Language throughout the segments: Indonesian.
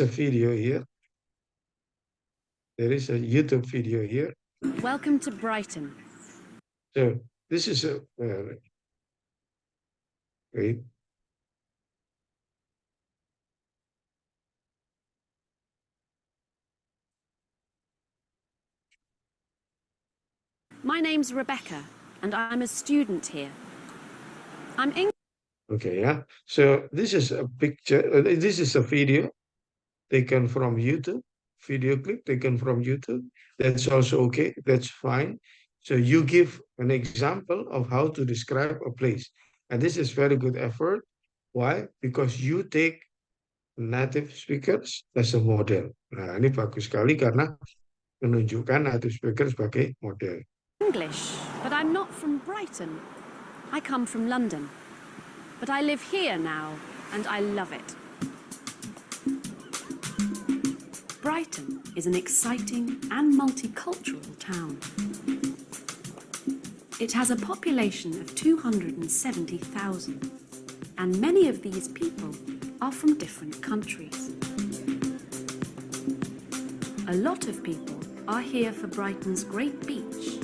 a video here. There is a YouTube video here. Welcome to Brighton. So this is a wait. My name's Rebecca, and I'm a student here. I'm English. Okay, yeah. So this is a picture. This is a video taken from YouTube. Video clip taken from YouTube. That's also okay. That's fine. So you give an example of how to describe a place, and this is very good effort. Why? Because you take native speakers as a model. Nah, ini bagus sekali karena menunjukkan native speaker sebagai model. English, but I'm not from Brighton. I come from London. But I live here now, and I love it. Brighton is an exciting and multicultural town. It has a population of 270,000, and many of these people are from different countries. A lot of people are here for Brighton's great beach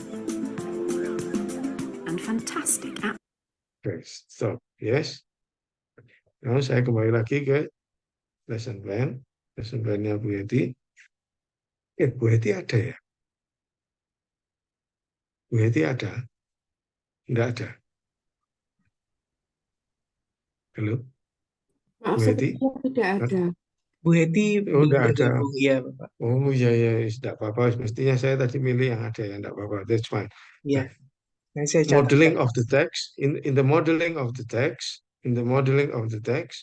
and fantastic atmosphere. Okay, so yes. Nah, saya kembali lagi ke lesson plan. Lesson plan-nya Bu Yeti. Bu Yeti ada ya? Bu Yeti ada? Enggak ada. Halo, Maaf, Bu Yeti? sepertinya tidak ada. Bu Heti Oh, belum enggak ada. bergabung, ya Bapak. Oh, iya, iya, tidak apa-apa. Mestinya saya tadi milih yang ada ya, enggak apa-apa. That's fine. Ya, Nah, saya modeling catat. of the text, in the modeling of the text, in the modeling of the text,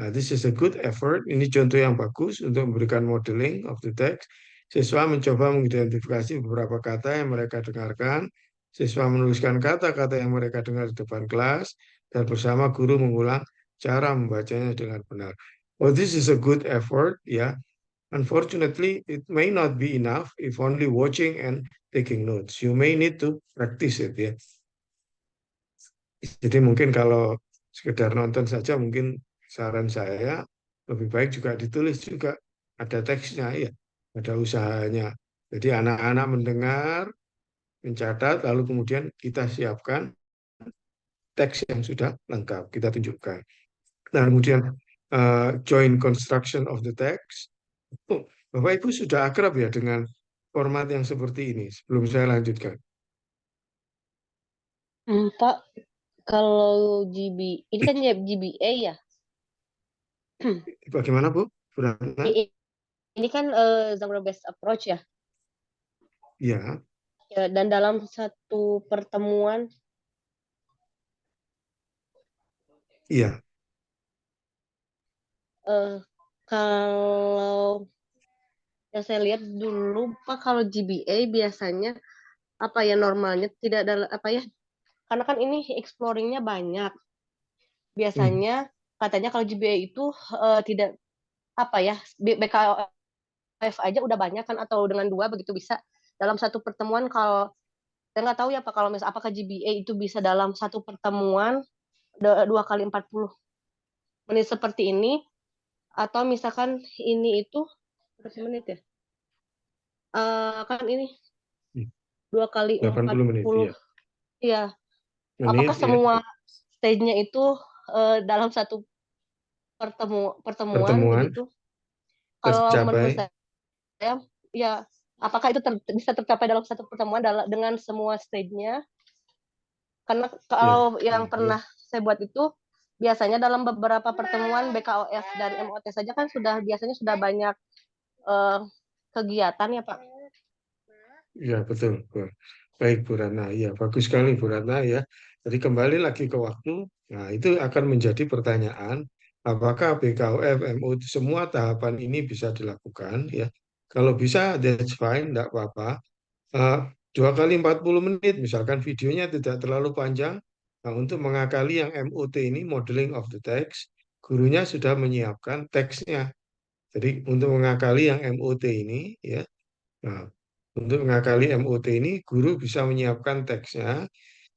this is a good effort. Ini contoh yang bagus untuk memberikan modeling of the text. Siswa mencoba mengidentifikasi beberapa kata yang mereka dengarkan. Siswa menuliskan kata-kata yang mereka dengar di depan kelas dan bersama guru mengulang cara membacanya dengan benar. Oh, this is a good effort, ya. Unfortunately, it may not be enough if only watching and taking notes. You may need to practice it, ya. Jadi mungkin kalau sekedar nonton saja, mungkin saran saya lebih baik juga ditulis juga. Ada teksnya, ya. Ada usahanya. Jadi anak-anak mendengar, mencatat, lalu kemudian kita siapkan teks yang sudah lengkap. Kita tunjukkan. Nah, kemudian join construction of the text. Oh, Bapak Ibu sudah akrab ya dengan format yang seperti ini sebelum saya lanjutkan. Pak, kalau ini kan ya GBA ya. Bagaimana Bu? Berana? Ini kan genre based approach ya. Ya, Ya, dan dalam satu pertemuan iya. Kalau yang saya lihat dulu Pak, kalau GBA biasanya apa ya, normalnya tidak ada apa ya, karena kan ini exploringnya banyak. Biasanya katanya kalau GBA itu tidak apa ya, BKF aja udah banyak kan, atau dengan 2 begitu bisa dalam satu pertemuan. Kalau saya nggak tahu ya Pak, kalau misalnya apakah GBA itu bisa dalam satu pertemuan 2 kali 40 menit seperti ini, atau misalkan ini itu berapa menit ya? Kan ini 2 kali 80 menit, 40. iya. Iya. Menit, Apakah ya. semua stage-nya itu dalam satu pertemuan begitu? Kalau menurut Tercapai. saya ya, apakah itu bisa tercapai dalam satu pertemuan dengan semua stage-nya? Karena kalau yang pernah saya buat itu biasanya dalam beberapa pertemuan BKOS dan MOT saja kan biasanya sudah banyak kegiatan ya Pak. Ya, betul. Baik Bu Rana, ya bagus sekali Bu Rana ya. Jadi kembali lagi ke waktu. Nah, itu akan menjadi pertanyaan, apakah BKUF, MU, semua tahapan ini bisa dilakukan ya. Kalau bisa, that's fine, tidak apa-apa. 2 kali 40 menit, misalkan videonya tidak terlalu panjang. Nah, untuk mengakali yang MOT ini, modeling of the text, gurunya sudah menyiapkan teksnya. Jadi untuk mengakali yang MOT ini, ya, nah, untuk mengakali MOT ini, guru bisa menyiapkan teksnya.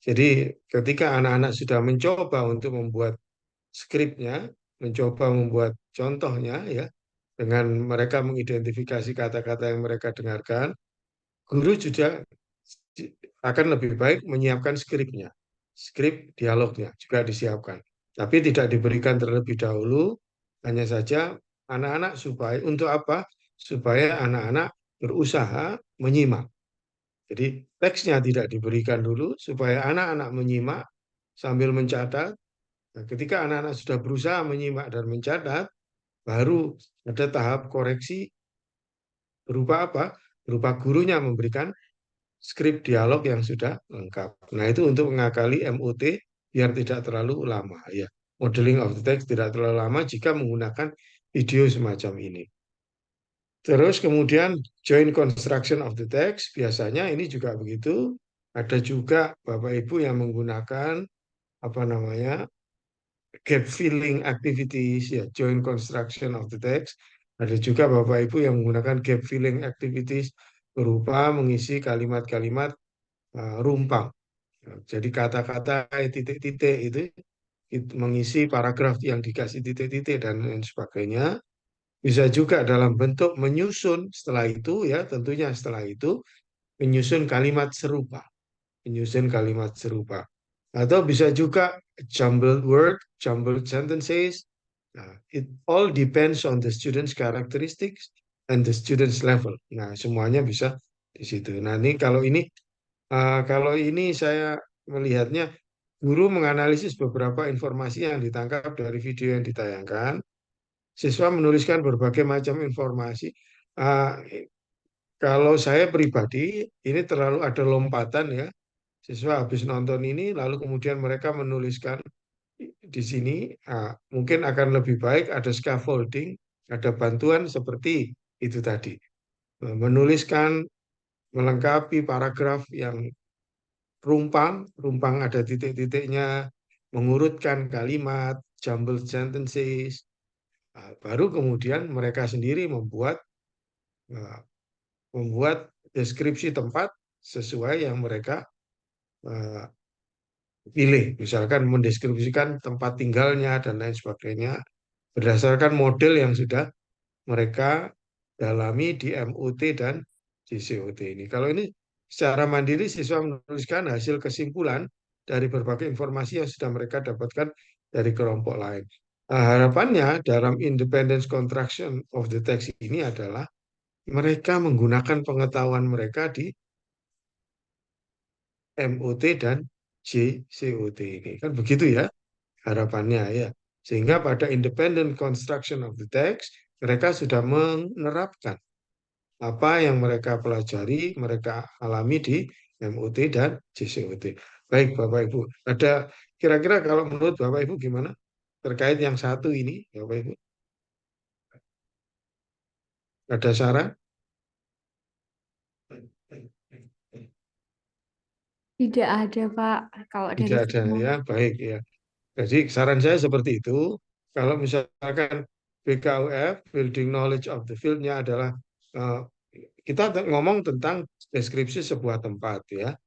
Jadi ketika anak-anak sudah mencoba untuk membuat skripnya, mencoba membuat contohnya, ya, Dengan mereka mengidentifikasi kata-kata yang mereka dengarkan, guru juga akan lebih baik menyiapkan skripnya. Skrip dialognya juga disiapkan. Tapi tidak diberikan terlebih dahulu, hanya saja anak-anak supaya untuk apa? Supaya anak-anak berusaha menyimak. Jadi teksnya tidak diberikan dulu supaya anak-anak menyimak sambil mencatat. Nah, ketika anak-anak sudah berusaha menyimak dan mencatat, baru ada tahap koreksi berupa apa? Berupa gurunya memberikan skrip dialog yang sudah lengkap. Nah, itu untuk mengakali MOT biar tidak terlalu lama ya. Modeling of the text tidak terlalu lama jika menggunakan video semacam ini. Terus kemudian joint construction of the text, biasanya ini juga begitu. Ada juga Bapak Ibu yang menggunakan apa namanya gap filling activities ya, joint construction of the text. Ada juga Bapak Ibu yang menggunakan gap filling activities berupa mengisi kalimat-kalimat rumpang. Jadi kata-kata titik-titik itu mengisi paragraf yang dikasih titik-titik dan lain sebagainya. Bisa juga dalam bentuk menyusun setelah itu ya, tentunya setelah itu menyusun kalimat serupa, menyusun kalimat serupa. Atau bisa juga jumbled word, jumbled sentences. Nah, it all depends on the student's characteristics and the student's level. Nah, semuanya bisa di situ. Nah, ini kalau ini saya melihatnya guru menganalisis beberapa informasi yang ditangkap dari video yang ditayangkan. Siswa menuliskan berbagai macam informasi. Ah, kalau saya pribadi, ini terlalu ada lompatan ya. Siswa habis nonton ini, lalu kemudian mereka menuliskan di sini, mungkin akan lebih baik ada scaffolding, ada bantuan seperti itu tadi. Menuliskan, melengkapi paragraf yang rumpang, rumpang ada titik-titiknya, mengurutkan kalimat, jumbled sentences, baru kemudian mereka sendiri uh, membuat deskripsi tempat sesuai yang mereka uh, pilih. Misalkan mendeskripsikan tempat tinggalnya dan lain sebagainya berdasarkan model yang sudah mereka dalami di MOT dan JCOT ini. Kalau ini secara mandiri siswa menuliskan hasil kesimpulan dari berbagai informasi yang sudah mereka dapatkan dari kelompok lain. Nah, harapannya dalam independence construction of the text ini adalah mereka menggunakan pengetahuan mereka di MOT dan JCOT ini. Kan begitu ya harapannya ya. Sehingga pada independent construction of the text, mereka sudah menerapkan apa yang mereka pelajari, mereka alami di MOT dan JCOT. Baik Bapak Ibu, ada kira-kira kalau menurut Bapak Ibu gimana terkait yang satu ini, Bapak Ibu? Ada saran? Tidak ada, Pak. Kalau dari Tidak ada saya, ya, baik ya. Jadi saran saya seperti itu. Kalau misalkan BKUF, Building Knowledge of the Field-nya adalah eh, kita ngomong tentang deskripsi sebuah tempat ya.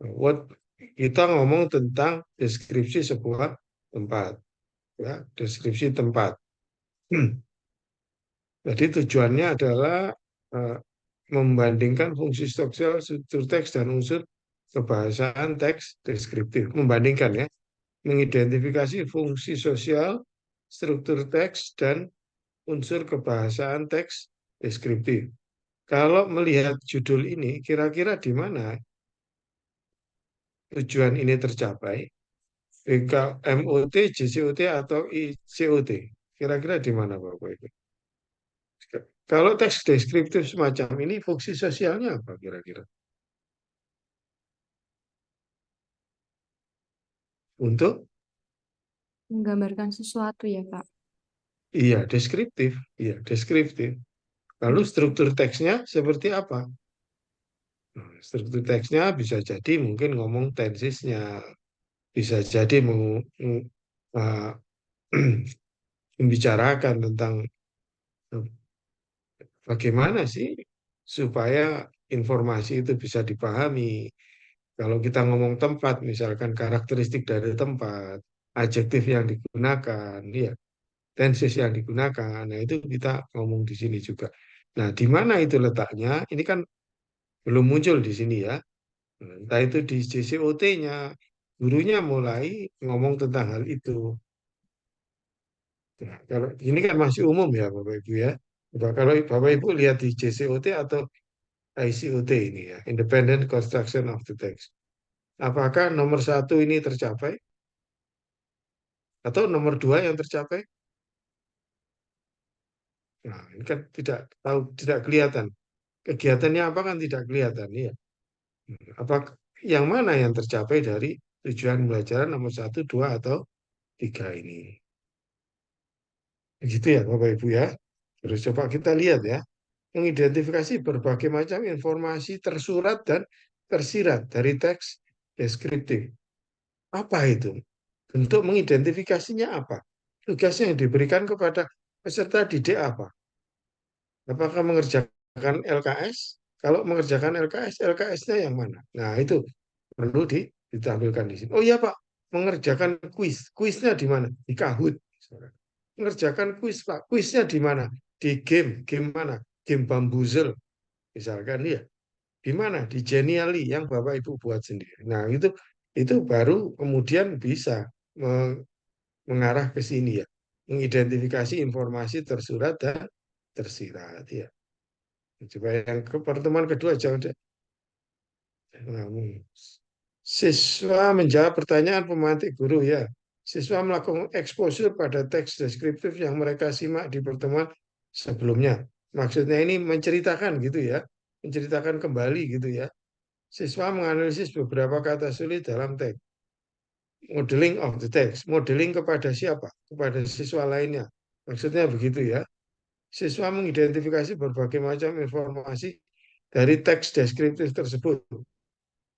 What kita ngomong tentang deskripsi sebuah tempat ya, deskripsi tempat. Jadi tujuannya adalah eh, membandingkan fungsi struktural, struktur teks dan unsur kebahasaan teks deskriptif. Membandingkan ya, mengidentifikasi fungsi sosial, struktur teks dan unsur kebahasaan teks deskriptif. Kalau melihat judul ini, kira-kira di mana tujuan ini tercapai? MOT, JCOT, atau ICOT? Kira-kira di mana Bapak Ibu? Kalau teks deskriptif semacam ini, fungsi sosialnya apa kira-kira? Untuk, menggambarkan sesuatu ya, Pak. iya, deskriptif. Iya, deskriptif. Lalu struktur teksnya seperti apa? Nah, struktur teksnya bisa jadi mungkin ngomong tensisnya, bisa jadi uh, membicarakan tentang bagaimana sih supaya informasi itu bisa dipahami. Kalau kita ngomong tempat, misalkan karakteristik dari tempat, adjektif yang digunakan, ya tenses yang digunakan. Nah, itu kita ngomong di sini juga. Nah, di mana itu letaknya? Ini kan belum muncul di sini ya. Entah itu di JCOT-nya, gurunya mulai ngomong tentang hal itu. Nah, kalau ini kan masih umum ya Bapak Ibu ya. Kalau Bapak Ibu lihat di JCOT atau ICOT ini ya, Independent Construction of the Text. Apakah nomor satu ini tercapai? Atau nomor dua yang tercapai? Nah, ini kan tidak tahu, tidak kelihatan. Kegiatannya apa kan tidak kelihatan ya. Apa yang mana yang tercapai dari tujuan pembelajaran nomor satu, dua, atau tiga ini? Begitu ya Bapak Ibu ya. Terus coba kita lihat ya. Mengidentifikasi berbagai macam informasi tersurat dan tersirat dari teks deskriptif. Apa itu? Bentuk mengidentifikasinya apa? Tugas yang diberikan kepada peserta didik apa? Apakah mengerjakan LKS? Kalau mengerjakan LKS, LKS-nya yang mana? Nah, itu perlu ditampilkan di sini. Oh iya Pak, mengerjakan kuis. Kuisnya di mana? Di Kahoot. Mengerjakan kuis Pak. Kuisnya di mana? Di game. Game mana? Game Bamboozle. Misalkan ya. Di mana? Di Genially yang Bapak Ibu buat sendiri. Nah, itu baru kemudian bisa mengarah ke sini ya. Mengidentifikasi informasi tersurat dan tersirat ya. Coba yang ke pertemuan kedua jangan siswa menjawab pertanyaan pemantik guru ya. Siswa melakukan exposure pada teks deskriptif yang mereka simak di pertemuan sebelumnya. Maksudnya ini menceritakan gitu ya, menceritakan kembali gitu ya. Siswa menganalisis beberapa kata sulit dalam teks. Modeling of the text. Modeling kepada siapa? Kepada siswa lainnya. Maksudnya begitu ya. Siswa mengidentifikasi berbagai macam informasi dari teks deskriptif tersebut.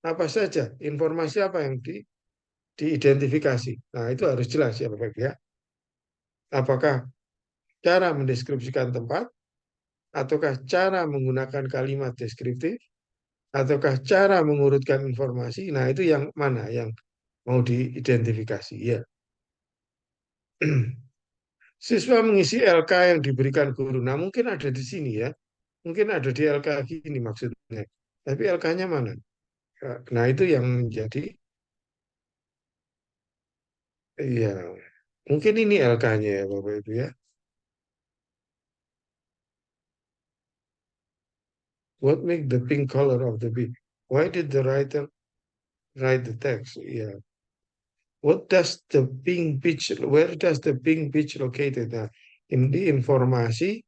Apa saja? Informasi apa yang diidentifikasi? Nah, itu harus jelas ya Bapak Ibu ya. Apakah cara mendeskripsikan tempat, ataukah cara menggunakan kalimat deskriptif, ataukah cara mengurutkan informasi? Nah, itu yang mana yang mau diidentifikasi ya. Siswa mengisi LK yang diberikan guru. Nah, mungkin ada di sini ya. Mungkin ada di LK gini maksudnya. Tapi LK-nya mana? Nah, itu yang menjadi, iya, mungkin ini LK-nya ya Bapak Ibu ya. What make the pink color of the bee? Why did the writer write the text? Yeah. What does the pink beach, where does the pink beach located? Nah, ini informasi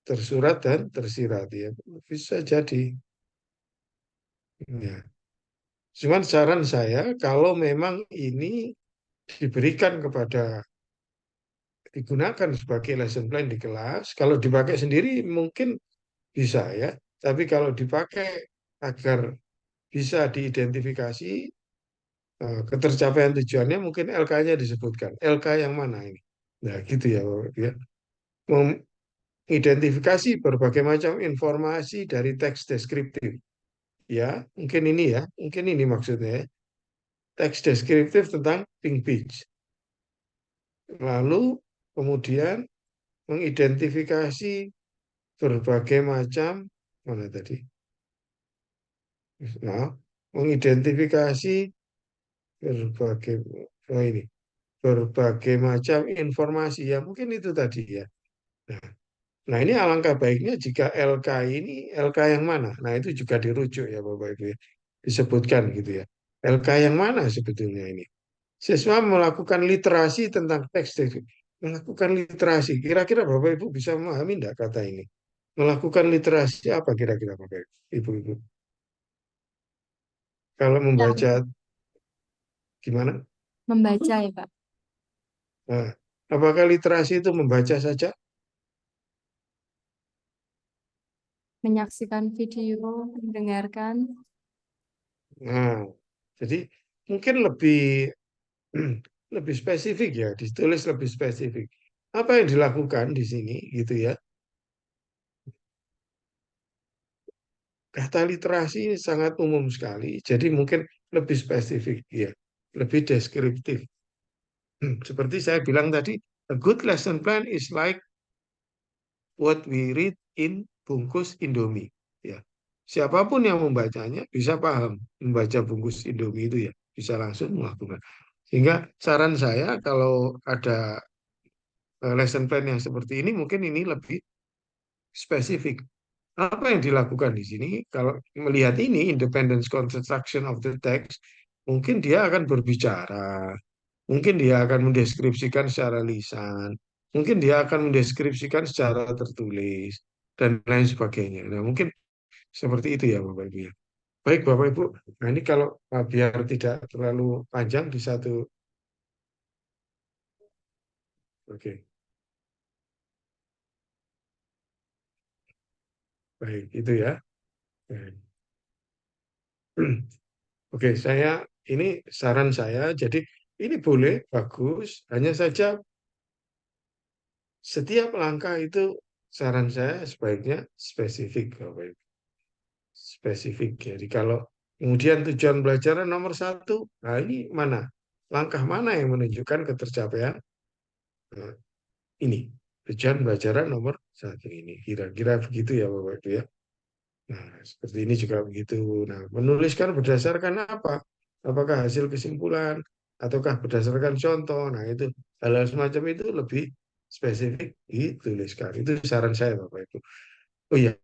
tersurat dan tersirat ya. Bisa jadi. Ya. Cuman saran saya, kalau memang ini diberikan kepada, digunakan sebagai lesson plan di kelas, kalau dipakai sendiri mungkin bisa ya. Tapi kalau dipakai agar bisa diidentifikasi ketercapaian tujuannya, mungkin LK-nya disebutkan. LK yang mana ini? Nah, gitu ya, Bapak Ibu ya. Mengidentifikasi berbagai macam informasi dari teks deskriptif. Ya, mungkin ini ya, mungkin ini maksudnya ya. Teks deskriptif tentang pink beach. Lalu kemudian mengidentifikasi berbagai macam mana tadi? Nah, mengidentifikasi berbagai ini berbagai macam informasi ya mungkin itu tadi ya. Nah, ini alangkah baiknya jika LK ini LK yang mana? Nah, itu juga dirujuk ya Bapak Ibu ya. Disebutkan gitu ya. LK yang mana sebetulnya ini? Siswa melakukan literasi tentang teks. Melakukan literasi. Kira-kira Bapak Ibu bisa memahami enggak kata ini? Melakukan literasi apa kira-kira Bapak Ibu? Ibu? Kalau membaca gimana? Membaca ya, Pak. Nah, apakah literasi itu membaca saja? Menyaksikan video, mendengarkan. Nah, jadi mungkin lebih lebih spesifik ya, ditulis lebih spesifik. Apa yang dilakukan di sini gitu ya? Kata literasi ini sangat umum sekali, jadi mungkin lebih spesifik ya, lebih deskriptif. Seperti saya bilang tadi, A good lesson plan is like what we read in bungkus Indomie. Ya, siapapun yang membacanya bisa paham membaca bungkus Indomie itu ya, bisa langsung melakukan. Sehingga saran saya kalau ada lesson plan yang seperti ini, mungkin ini lebih spesifik. Apa yang dilakukan di sini? Kalau melihat ini, independence construction of the text, mungkin dia akan berbicara, mungkin dia akan mendeskripsikan secara lisan, mungkin dia akan mendeskripsikan secara tertulis, dan lain sebagainya. Nah, mungkin seperti itu ya, Bapak Ibu ya. Baik, Bapak Ibu. Nah, ini kalau biar tidak terlalu panjang di satu. Oke, baik, itu ya. Baik. Oke, ini saran saya. Jadi ini boleh, bagus. Hanya saja setiap langkah itu saran saya sebaiknya spesifik, Bapak Ibu. Spesifik. Jadi kalau kemudian tujuan belajar nomor satu, nah ini mana? Langkah mana yang menunjukkan ketercapaian Nah, ini? Tujuan belajar nomor satu ini. Kira-kira begitu ya, Bapak Ibu ya. Nah, seperti ini juga begitu. Nah, menuliskan berdasarkan apa? Apakah hasil kesimpulan ataukah berdasarkan contoh? Nah, itu hal-hal semacam itu lebih spesifik dituliskan. Itu saran saya, Bapak Ibu. Oh iya,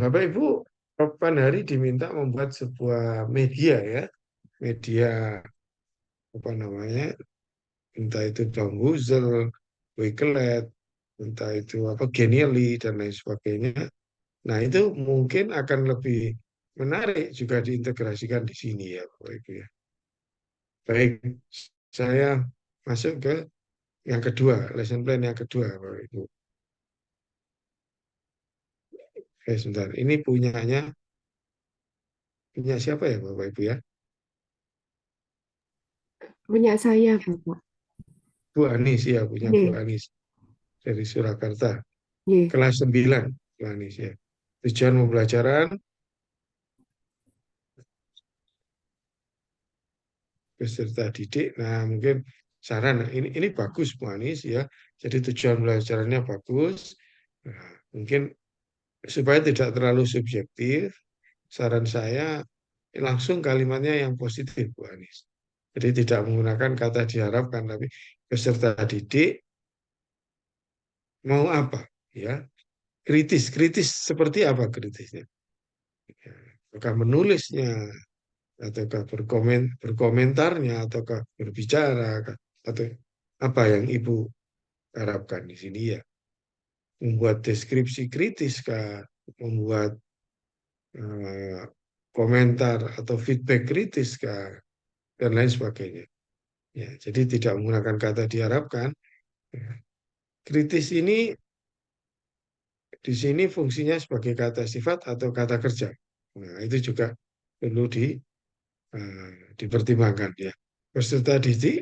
Bapak Ibu, kapan hari diminta membuat sebuah media ya, media apa namanya, entah itu Donghuzel, Wekelet, entah itu apa Genially dan lain sebagainya. Nah, itu mungkin akan lebih menarik juga diintegrasikan di sini ya, Bapak Ibu ya. Baik, saya masuk ke yang kedua, lesson plan yang kedua, Bapak Ibu. Sebentar. Ini punya siapa ya, Bapak Ibu ya? Punya saya, Bapak. Bu Anis ya, punya Bu Nih, Anis dari Surakarta. nih. Kelas 9, Bu Anis ya. Tujuan pembelajaran peserta didik. Nah, mungkin saran ini bagus Bu Anis ya. Jadi tujuan belajarannya bagus. Nah, mungkin supaya tidak terlalu subjektif, saran saya langsung kalimatnya yang positif, Bu Anis. Jadi tidak menggunakan kata diharapkan, tapi peserta didik mau apa, ya? Kritis, kritis seperti apa kritisnya? Ya, apakah menulisnya, ataukah berkomentarnya, ataukah berbicara, atau apa yang Ibu harapkan di sini ya? Membuat deskripsi kritis kah? Membuat eh, komentar atau feedback kritis kah? Dan lain sebagainya. Ya, jadi tidak menggunakan kata diharapkan. Ya. Kritis ini di sini fungsinya sebagai kata sifat atau kata kerja. Nah, itu juga perlu dipertimbangkan ya. Peserta didik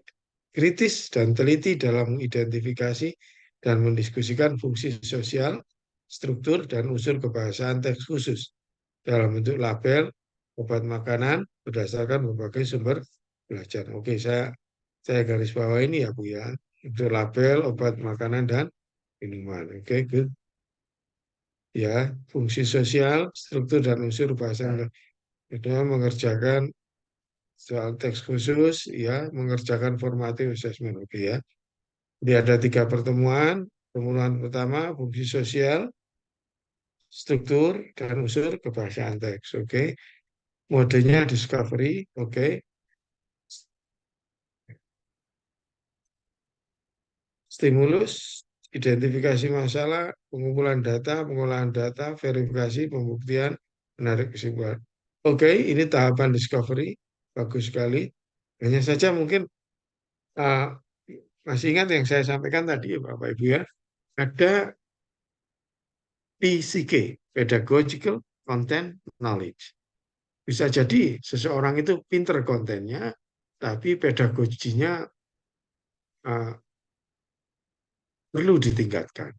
kritis dan teliti dalam mengidentifikasi dan mendiskusikan fungsi sosial, struktur, dan unsur kebahasaan teks khusus dalam bentuk label, obat makanan berdasarkan berbagai sumber belajar. Oke, saya garis bawah ini ya Bu ya. Untuk label, obat makanan, dan minuman. Oke, good. Ya, fungsi sosial, struktur, dan unsur bahasa itu mengerjakan soal teks khusus, ya, mengerjakan formative assessment. Oke ya. Jadi ada 3 pertemuan. Pertemuan pertama, fungsi sosial, struktur, dan unsur kebahasaan teks. Oke. Modenya discovery. Oke. Stimulus, identifikasi masalah, pengumpulan data, pengolahan data, verifikasi, pembuktian, menarik kesimpulan. Oke, ini tahapan discovery, bagus sekali. Hanya saja mungkin uh, masih ingat yang saya sampaikan tadi, Bapak Ibu ya, ada PCK, Pedagogical Content Knowledge. Bisa jadi seseorang itu pinter kontennya, tapi pedagoginya uh, perlu ditingkatkan.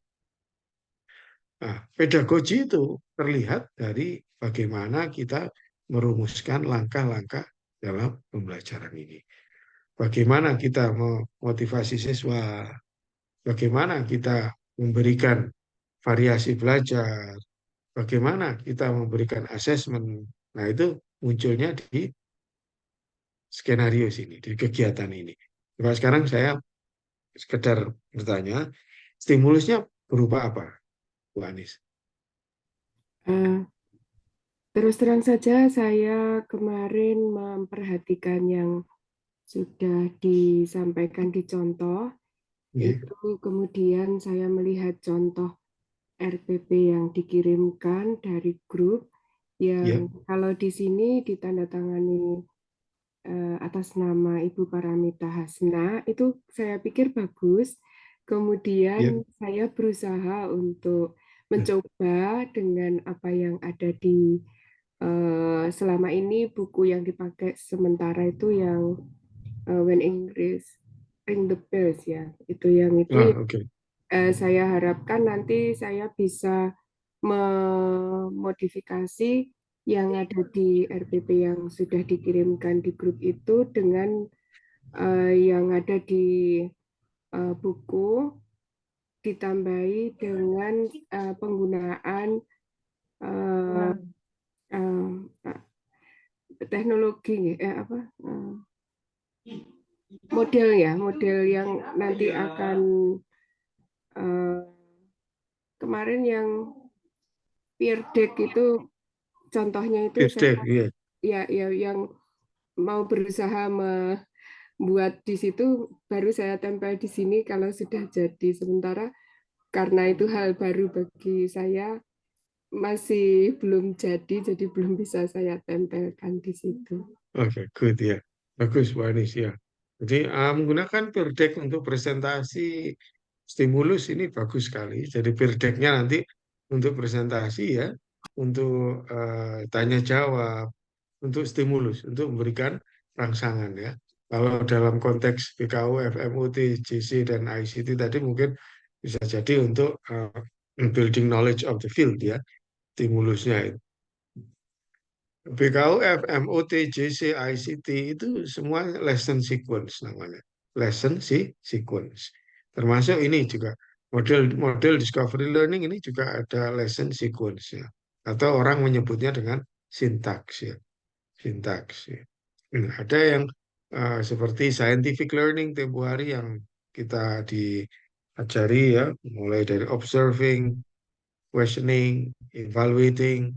Nah, pedagogi itu terlihat dari bagaimana kita merumuskan langkah-langkah dalam pembelajaran ini. Bagaimana kita memotivasi siswa, bagaimana kita memberikan variasi belajar, bagaimana kita memberikan asesmen. Nah, itu munculnya di skenario sini, di kegiatan ini. Nah, sekarang saya sekedar bertanya, stimulusnya berupa apa, Bu Anis? Eh, terus terang saja, saya kemarin memperhatikan yang sudah disampaikan di contoh, Ya, itu kemudian saya melihat contoh RPP yang dikirimkan dari grup, ya, yang kalau di sini ditandatangani atas nama Ibu Paramita Hasna, itu saya pikir bagus. ya, Kemudian saya berusaha untuk ya. mencoba dengan apa yang ada di selama ini buku yang dipakai sementara itu yang When English Ring the Bells ya. Itu yang itu Oke. saya harapkan nanti saya bisa memodifikasi yang ada di RPP yang sudah dikirimkan di grup itu dengan yang ada di buku, ditambahi dengan penggunaan uh, teknologi model ya, model yang nanti akan kemarin yang peer deck itu contohnya itu saya Feedback, ya. ya yang mau berusaha membuat di situ baru saya tempel di sini kalau sudah jadi. Sementara karena itu hal baru bagi saya, masih belum jadi belum bisa saya tempelkan di situ. Oke, good ya. Bagus, Bu Anies ya. Jadi menggunakan peer deck untuk presentasi stimulus ini bagus sekali. Jadi peer deck-nya nanti untuk presentasi ya, untuk tanya jawab, untuk stimulus, untuk memberikan rangsangan ya. Kalau dalam konteks BKU, FMUT, JC, dan ICT tadi mungkin bisa jadi untuk building knowledge of the field ya, stimulusnya itu. BKU, FMUT, JC, ICT itu semua lesson sequence namanya. Lesson sequence. Termasuk ini juga model discovery learning ini juga ada lesson sequence ya. Atau orang menyebutnya dengan sintaks ya. Sintaks ya. Ada yang seperti scientific learning tempo hari yang kita diajari ya, mulai dari observing, questioning, evaluating,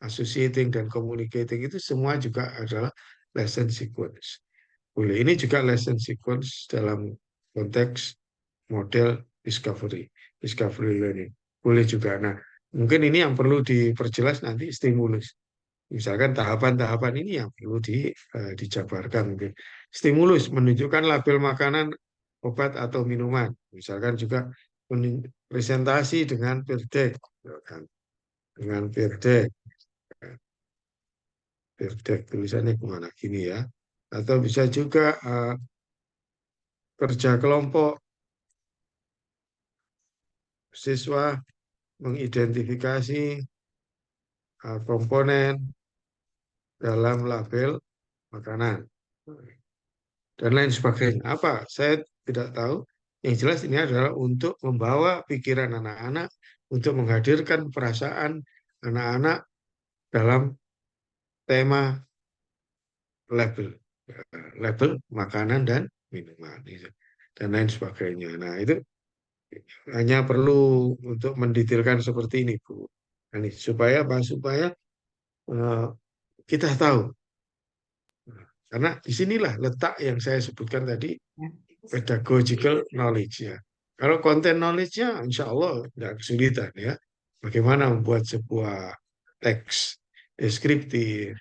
associating, dan communicating itu semua juga adalah lesson sequence. Boleh, ini juga lesson sequence dalam konteks model discovery learning. Boleh juga. Nah, mungkin ini yang perlu diperjelas nanti stimulus. Misalkan tahapan-tahapan ini yang perlu dijabarkan mungkin. Stimulus menunjukkan label makanan, obat atau minuman. Misalkan juga presentasi dengan peer deck, dengan peer deck, peer deck tulisannya kemana gini ya. Atau bisa juga kerja kelompok siswa mengidentifikasi komponen dalam label makanan dan lain sebagainya. Apa? Saya tidak tahu. Yang jelas ini adalah untuk membawa pikiran anak-anak, untuk menghadirkan perasaan anak-anak dalam tema label, label makanan dan minuman, dan lain sebagainya. Nah, itu hanya perlu untuk mendetailkan seperti ini, Bu. Ini supaya apa? Supaya eh, kita tahu. Karena disinilah letak yang saya sebutkan tadi, pedagogical knowledge ya. Kalau konten knowledge-nya insya Allah tidak kesulitan ya. Bagaimana membuat sebuah teks deskriptif,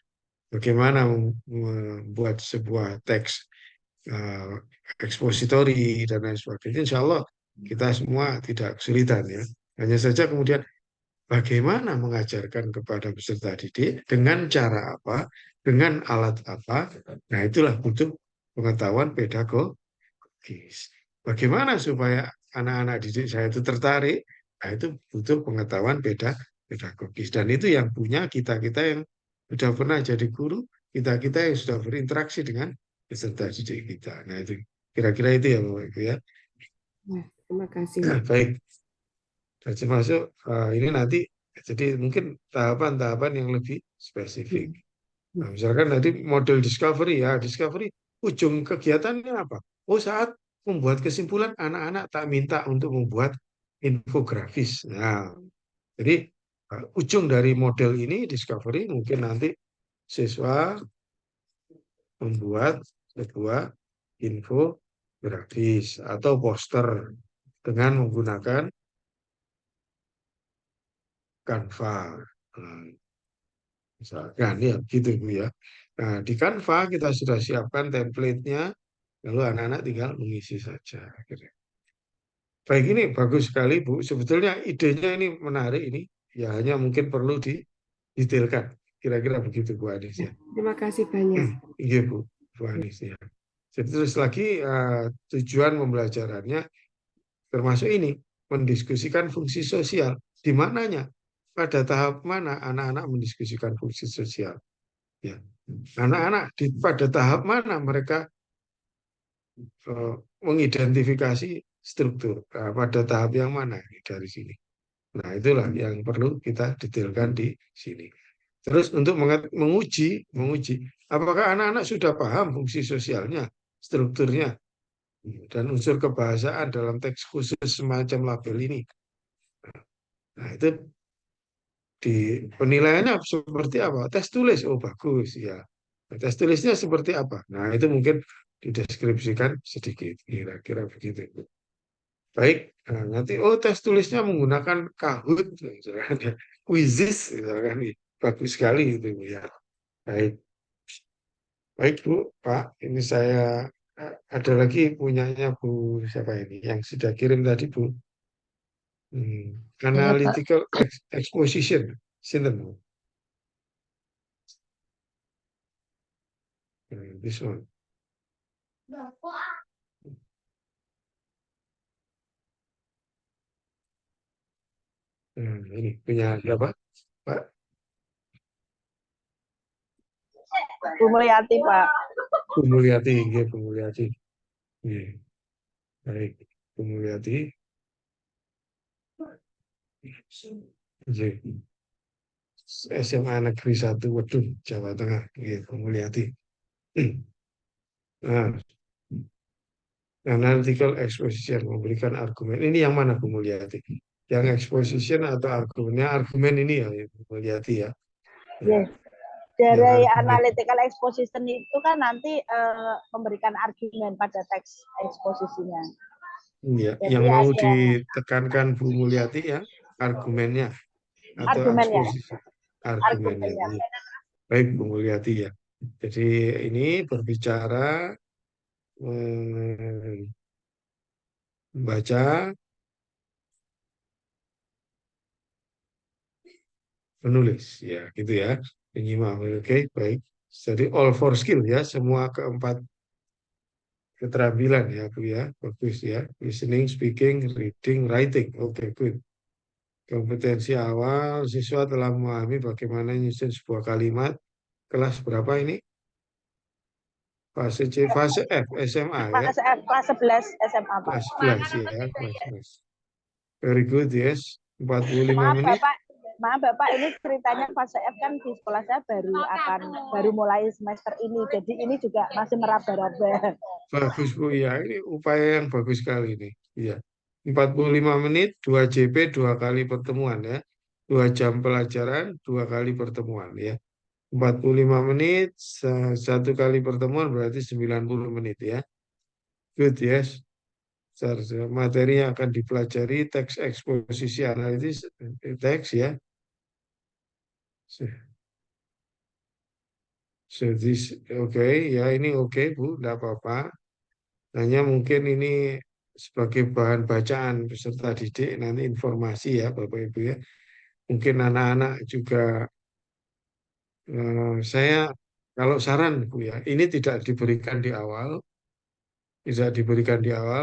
bagaimana membuat sebuah teks uh, ekspositori dan lain sebagainya. Insya Allah kita semua tidak kesulitan ya. Hanya saja kemudian bagaimana mengajarkan kepada peserta didik dengan cara apa, dengan alat apa. Nah, itulah butuh pengetahuan pedagogis. Bagaimana supaya anak-anak didik saya itu tertarik? Nah, itu butuh pengetahuan pedagogis. Dan itu yang punya kita-kita yang sudah pernah jadi guru, kita-kita yang sudah berinteraksi dengan peserta didik kita. Nah, itu kira-kira itu ya, Bapak Ibu ya. Terima kasih. Baik, termasuk ini nanti, jadi mungkin tahapan-tahapan yang lebih spesifik. Nah, misalkan tadi model discovery ya, discovery ujung kegiatannya apa? Oh, saat membuat kesimpulan anak-anak tak minta untuk membuat infografis. Nah, jadi ujung dari model ini discovery mungkin nanti siswa membuat sebuah infografis atau poster dengan menggunakan Canva. Nah, misalkan ya gitu Bu ya. Nah, di Canva kita sudah siapkan template-nya, lalu anak-anak tinggal mengisi saja. Baik, ini bagus sekali Bu. Sebetulnya idenya ini menarik ini, ya hanya mungkin perlu didetailkan. Kira-kira begitu Bu Anis ya. Terima kasih banyak. Iya Bu Anis ya. Jadi terus lagi tujuan pembelajarannya termasuk ini mendiskusikan fungsi sosial. Di mananya? Pada tahap mana anak-anak mendiskusikan fungsi sosial? Ya, anak-anak pada tahap mana mereka mengidentifikasi struktur? Nah, pada tahap yang mana dari sini? Nah, itulah yang perlu kita detailkan di sini. Terus untuk menguji apakah anak-anak sudah paham fungsi sosialnya, strukturnya, dan unsur kebahasaan dalam teks khusus semacam label ini. Nah, itu di penilaiannya seperti apa? Tes tulis, oh bagus ya. Nah, tes tulisnya seperti apa? Nah, itu mungkin dideskripsikan sedikit, kira-kira begitu. Baik, nah, nanti oh tes tulisnya menggunakan Kahoot, misalkan ya, Quizizz, misalkan, bagus sekali itu ya. Baik, baik Bu, Pak, ini saya ada lagi punyanya Bu siapa ini yang sudah kirim tadi Bu. Iya, Pak. Analytical exposition, sinten Bu? This one. Ini punya siapa? Pak Bu Mulyati, Pak. Bu Mulyati, nggih Bu Mulyati. Nggih. Baik, Bu Mulyati. Nggih. SMA Negeri 1 Wedhus, Jawa Tengah, nggih Bu Mulyati. Nah, analytical exposition memberikan argumen. Ini yang mana Bu Mulyati? Yang exposition atau argumennya? Argumen ini ya Bu Mulyati ya. Yes. Yang Dari argumen. analytical exposition itu kan nanti memberikan argumen pada teks eksposisinya. Iya, Jadi yang mau ada ditekankan Bu Mulyati ya, argumennya atau argumennya. eksposisi argumennya. Argumennya. Baik Bu Mulyati ya. Jadi ini berbicara membaca, menulis ya, gitu ya. Penyimak. Oke, baik. Jadi all four skill ya, semua keempat keterampilan ya Bu ya. Bagus ya. Listening, speaking, reading, writing. Oke, good. Kompetensi awal, siswa telah memahami bagaimana menyusun sebuah kalimat. Kelas berapa ini? Fase C, fase F, SMA ya. Kelas 11 SMA, Pak. Kelas 11 ya, kelas 11. Very good, yes. 45 menit. Maaf Bapak, ini ceritanya fase F kan di sekolah saya baru mulai semester ini. Jadi ini juga masih meraba-raba. Bagus Bu, ya ini upaya yang bagus sekali ini. Iya. 45 menit, 2 JP, 2 kali pertemuan ya. 2 jam pelajaran, 2 kali pertemuan ya. 45 menit, 1 kali pertemuan berarti 90 menit ya. Good, yes. Materi yang akan dipelajari teks eksposisi analitis teks ya. So this ya ini Bu, tidak apa-apa. Hanya mungkin ini sebagai bahan bacaan peserta didik nanti informasi ya Bapak Ibu ya. Mungkin anak-anak juga saya kalau saran Bu ya, ini tidak diberikan di awal, tidak diberikan di awal.